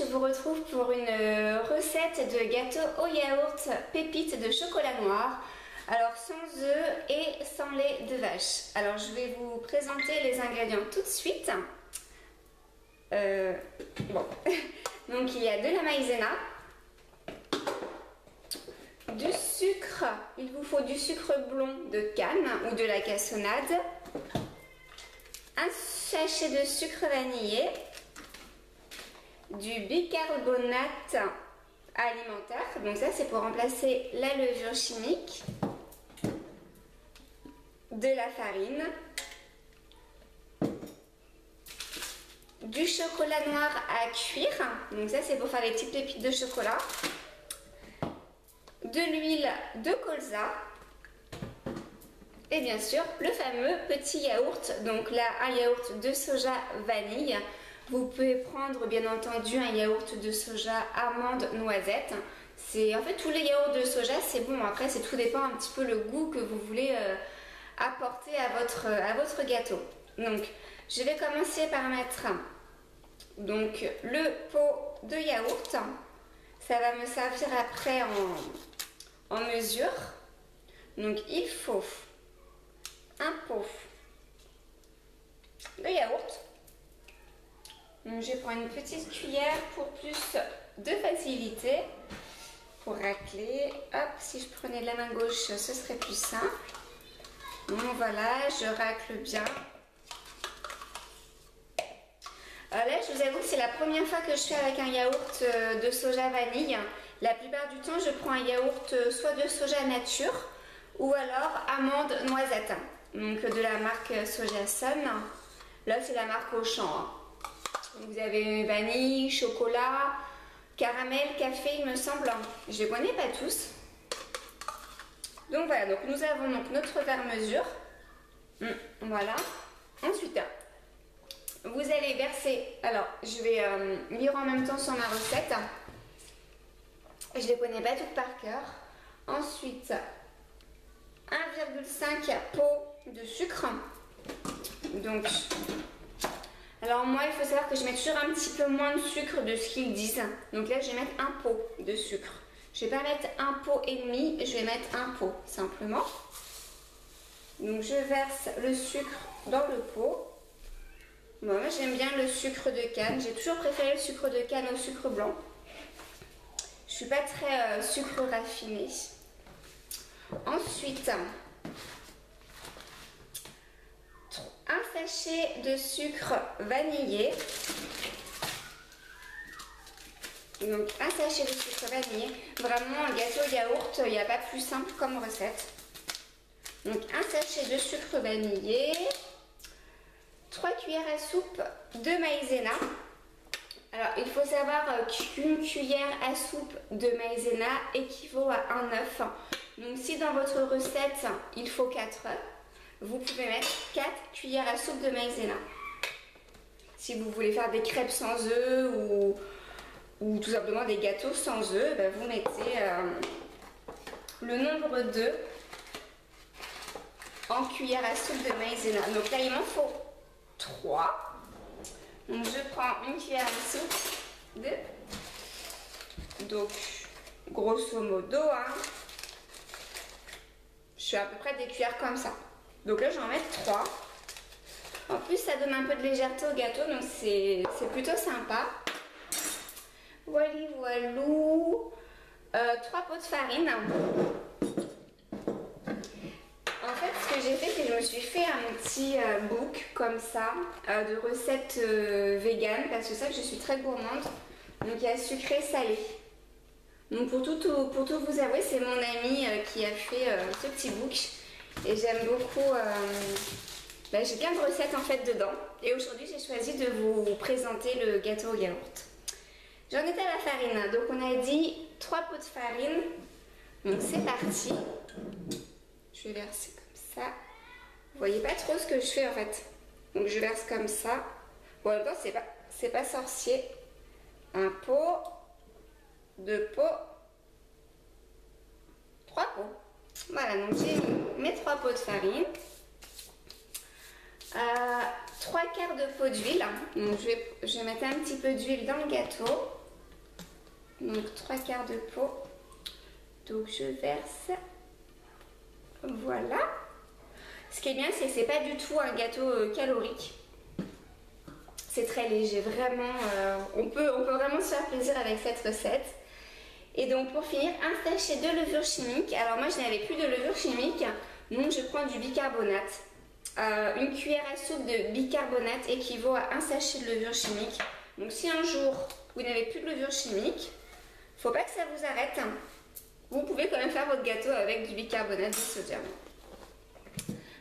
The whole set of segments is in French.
vous retrouve pour une recette de gâteau au yaourt pépites de chocolat noir. Alors sans œufs et sans lait de vache. Alors je vais vous présenter les ingrédients tout de suite. Bon, donc il y a de la maïzena, du sucre, il vous faut du sucre blond de canne ou de la cassonade, un sachet de sucre vanillé, du bicarbonate alimentaire, donc ça c'est pour remplacer la levure chimique, de la farine, du chocolat noir à cuire, donc ça c'est pour faire les petites pépites de chocolat, de l'huile de colza et bien sûr le fameux petit yaourt, donc là un yaourt de soja vanille. Vous pouvez prendre bien entendu un yaourt de soja amande noisette. C'est en fait tous les yaourts de soja c'est bon, après c'est tout dépend un petit peu le goût que vous voulez apporter à votre gâteau. Donc je vais commencer par mettre donc le pot de yaourt. Ça va me servir après en mesure. Donc il faut un pot de yaourt. Donc, je vais prendre une petite cuillère pour plus de facilité. Pour racler, hop, si je prenais de la main gauche, ce serait plus simple. Donc voilà, je racle bien. Alors là, je vous avoue que c'est la première fois que je fais avec un yaourt de soja vanille. La plupart du temps, je prends un yaourt soit de soja nature ou alors amande noisette. Donc de la marque Soja Sun. Là, c'est la marque Auchan. Vous avez vanille, chocolat, caramel, café, il me semble. Je ne les connais pas tous. Donc voilà, donc nous avons donc notre verre mesure. Voilà. Ensuite, vous allez verser. Alors, je vais lire en même temps sur ma recette. Je ne les connais pas toutes par cœur. Ensuite, 1,5 pot de sucre. Donc, alors moi, il faut savoir que je mets toujours un petit peu moins de sucre de ce qu'ils disent. Donc là, je vais mettre un pot de sucre. Je ne vais pas mettre un pot et demi, je vais mettre un pot simplement. Donc je verse le sucre dans le pot. Bon, moi j'aime bien le sucre de canne. J'ai toujours préféré le sucre de canne au sucre blanc. Je suis pas très sucre raffiné. Ensuite, un sachet de sucre vanillé. Donc un sachet de sucre vanillé. Vraiment un gâteau yaourt, il n'y a pas plus simple comme recette. Donc un sachet de sucre vanillé. 3 cuillères à soupe de maïzena. Alors il faut savoir qu'une cuillère à soupe de maïzena équivaut à un œuf. Donc si dans votre recette il faut 4 œufs, vous pouvez mettre 4 cuillères à soupe de maïzena. Si vous voulez faire des crêpes sans œufs ou tout simplement des gâteaux sans œufs, ben vous mettez le nombre d'œufs en cuillère à soupe de maïzena. Donc là il m'en faut 3. Donc je prends une cuillère à soupe de... Donc grosso modo, je suis à peu près des cuillères comme ça. Donc là, je vais en mettre 3. En plus, ça donne un peu de légèreté au gâteau, donc c'est plutôt sympa. Voilà, voilou. 3 pots de farine. En fait, ce que j'ai fait, c'est que je me suis fait un petit book comme ça de recettes vegan parce que ça, je suis très gourmande. Donc il y a sucré, salé. Donc pour tout vous avouer, c'est mon ami qui a fait ce petit book. Et j'aime beaucoup, j'ai plein de recettes en fait dedans. Et aujourd'hui j'ai choisi de vous présenter le gâteau au yaourt. J'en étais à la farine, donc on a dit 3 pots de farine. Donc c'est parti. Je vais verser comme ça. Vous voyez pas trop ce que je fais en fait. Donc je verse comme ça. Bon, en même temps c'est pas sorcier. Un pot, 2 pots, 3 pots. Voilà, donc j'ai mis mes 3 pots de farine, 3 quarts de pot d'huile. Donc je vais mettre un petit peu d'huile dans le gâteau. Donc 3/4 de pot. Donc je verse. Voilà. Ce qui est bien, c'est que c'est pas du tout un gâteau calorique. C'est très léger, vraiment. On peut vraiment se faire plaisir avec cette recette. Et donc pour finir, un sachet de levure chimique. Alors moi je n'avais plus de levure chimique, donc je prends du bicarbonate. Une cuillère à soupe de bicarbonate équivaut à un sachet de levure chimique. Donc si un jour vous n'avez plus de levure chimique, faut pas que ça vous arrête. Vous pouvez quand même faire votre gâteau avec du bicarbonate de sodium.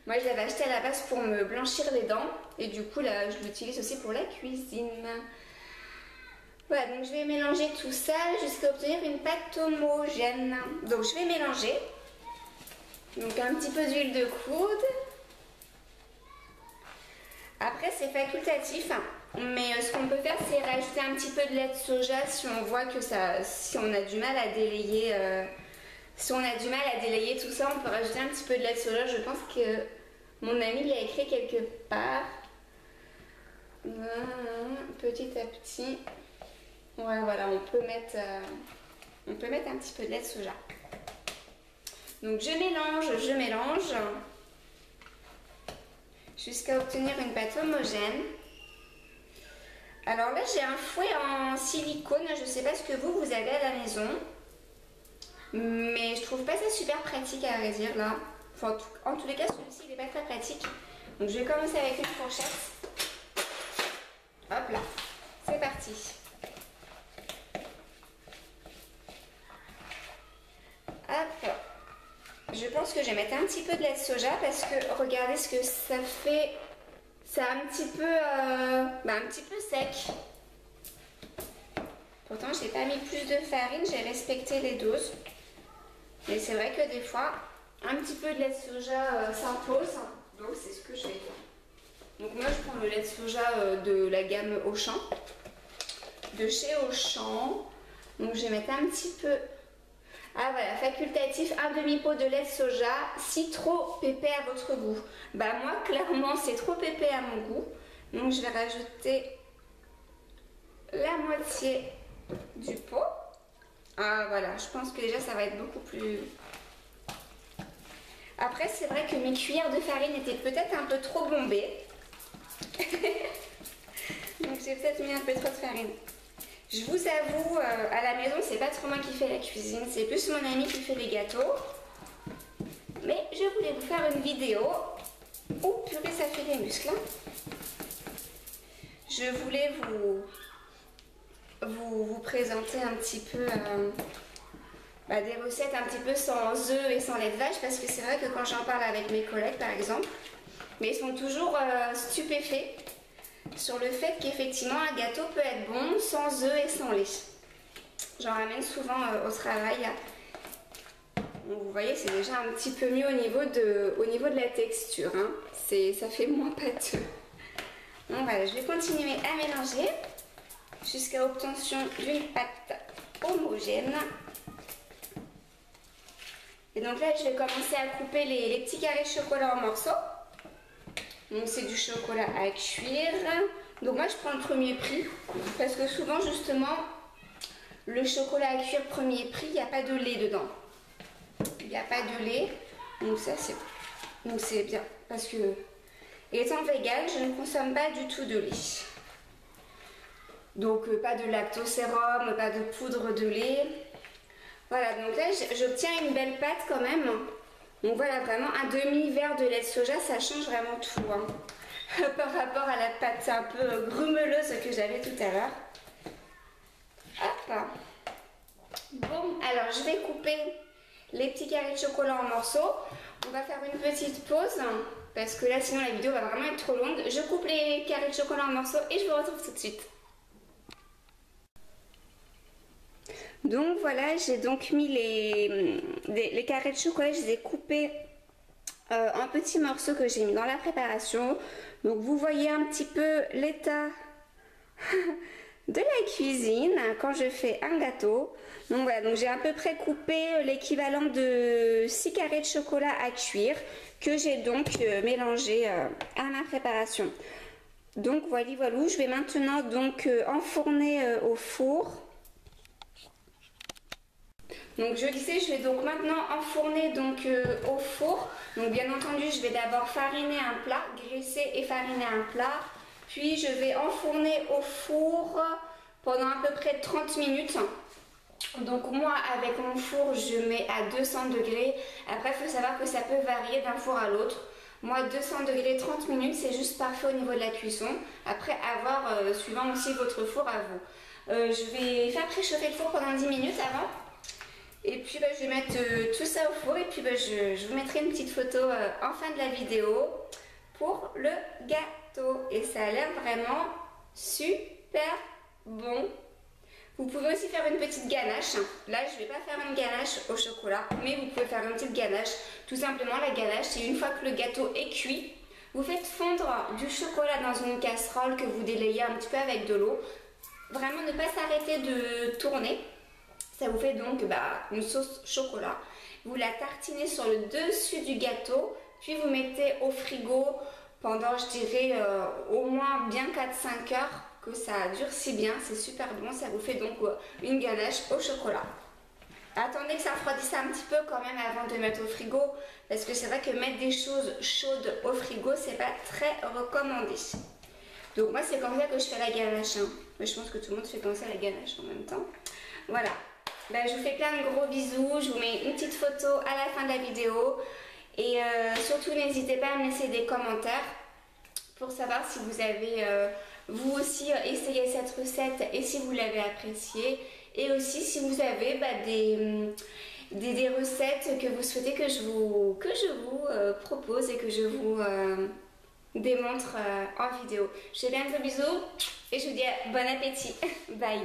Moi je l'avais acheté à la base pour me blanchir les dents et du coup là je l'utilise aussi pour la cuisine. Voilà, donc je vais mélanger tout ça jusqu'à obtenir une pâte homogène. Donc je vais mélanger. Donc un petit peu d'huile de coude. Après c'est facultatif, mais ce qu'on peut faire c'est rajouter un petit peu de lait de soja si on voit que si on a du mal à délayer. Si on a du mal à délayer tout ça, on peut rajouter un petit peu de lait de soja. Je pense que mon ami l'a écrit quelque part. Petit à petit. Ouais, voilà, on peut mettre un petit peu de lait de soja. Donc je mélange jusqu'à obtenir une pâte homogène. Alors là j'ai un fouet en silicone, je ne sais pas ce que vous avez à la maison, mais je trouve pas ça super pratique à vrai dire là. Enfin, en tous les cas celui-ci il n'est pas très pratique. Donc je vais commencer avec une fourchette. Hop là, c'est parti. Hop. Je pense que je vais mettre un petit peu de lait de soja parce que regardez ce que ça fait. C'est un petit peu sec. Pourtant, j'ai pas mis plus de farine, j'ai respecté les doses. Mais c'est vrai que des fois, un petit peu de lait de soja s'impose. Donc c'est ce que je vais faire. Donc moi, je prends le lait de soja de la gamme Auchan. De chez Auchan. Donc je vais mettre un petit peu. Ah voilà, facultatif, un demi-pot de lait de soja, si trop épais à votre goût. Bah moi, clairement, c'est trop épais à mon goût. Donc je vais rajouter la moitié du pot. Ah voilà, je pense que déjà ça va être beaucoup plus... Après, c'est vrai que mes cuillères de farine étaient peut-être un peu trop bombées. Donc j'ai peut-être mis un peu trop de farine. Je vous avoue, à la maison, c'est pas trop moi qui fais la cuisine, c'est plus mon ami qui fait les gâteaux. Mais je voulais vous faire une vidéo. Oh purée, ça fait des muscles. Je voulais vous présenter un petit peu des recettes un petit peu sans œufs et sans lait de vache, parce que c'est vrai que quand j'en parle avec mes collègues par exemple, mais ils sont toujours stupéfaits sur le fait qu'effectivement un gâteau peut être bon sans œufs et sans lait. J'en ramène souvent au travail. Donc, vous voyez, c'est déjà un petit peu mieux au niveau de la texture. Hein. Ça fait moins pâteux. Donc voilà, je vais continuer à mélanger jusqu'à obtention d'une pâte homogène. Et donc là, je vais commencer à couper les petits carrés de chocolat en morceaux. Donc c'est du chocolat à cuire. Donc moi je prends le premier prix parce que souvent justement le chocolat à cuire premier prix, il n'y a pas de lait dedans. Il n'y a pas de lait. Donc ça c'est bien parce que étant végane, je ne consomme pas du tout de lait. Donc pas de lactosérum, pas de poudre de lait. Voilà, donc là j'obtiens une belle pâte quand même. Donc voilà, vraiment un demi-verre de lait de soja, ça change vraiment tout hein, par rapport à la pâte un peu grumeleuse que j'avais tout à l'heure. Hop. Bon, alors je vais couper les petits carrés de chocolat en morceaux. On va faire une petite pause parce que là sinon la vidéo va vraiment être trop longue. Je coupe les carrés de chocolat en morceaux et je vous retrouve tout de suite. Donc voilà, j'ai donc mis les carrés de chocolat, je les ai coupés en petits morceaux que j'ai mis dans la préparation. Donc vous voyez un petit peu l'état de la cuisine quand je fais un gâteau. Donc voilà, donc j'ai à peu près coupé l'équivalent de 6 carrés de chocolat à cuire que j'ai donc mélangé à ma préparation. Donc voilà, je vais maintenant donc enfourner au four. Donc je disais, je vais donc maintenant enfourner donc, au four. Donc bien entendu, je vais d'abord fariner un plat, graisser et fariner un plat. Puis je vais enfourner au four pendant à peu près 30 minutes. Donc moi avec mon four je mets à 200 degrés. Après il faut savoir que ça peut varier d'un four à l'autre. Moi 200 degrés 30 minutes c'est juste parfait au niveau de la cuisson. Après avoir suivant aussi votre four à vous. Je vais faire préchauffer le four pendant 10 minutes avant. Et puis je vais mettre tout ça au four et puis je vous mettrai une petite photo en fin de la vidéo pour le gâteau. Et ça a l'air vraiment super bon. Vous pouvez aussi faire une petite ganache. Là, je ne vais pas faire une ganache au chocolat, mais vous pouvez faire une petite ganache. Tout simplement, la ganache, c'est une fois que le gâteau est cuit, vous faites fondre du chocolat dans une casserole que vous délayez un petit peu avec de l'eau. Vraiment, ne pas s'arrêter de tourner. Ça vous fait donc une sauce chocolat. Vous la tartinez sur le dessus du gâteau, puis vous mettez au frigo pendant, je dirais, au moins bien 4-5 heures. Que ça durcit bien, c'est super bon, ça vous fait donc une ganache au chocolat. Attendez que ça refroidisse un petit peu quand même avant de mettre au frigo, parce que c'est vrai que mettre des choses chaudes au frigo, c'est pas très recommandé. Donc moi c'est comme ça que je fais la ganache, hein. Mais je pense que tout le monde fait comme ça la ganache en même temps. Voilà, je vous fais plein de gros bisous, je vous mets une petite photo à la fin de la vidéo, et surtout n'hésitez pas à me laisser des commentaires pour savoir si vous avez vous aussi essayé cette recette et si vous l'avez appréciée, et aussi si vous avez des recettes que vous souhaitez que je vous propose et que je vous démontre en vidéo. Je vous fais plein de bisous et je vous dis bon appétit. Bye.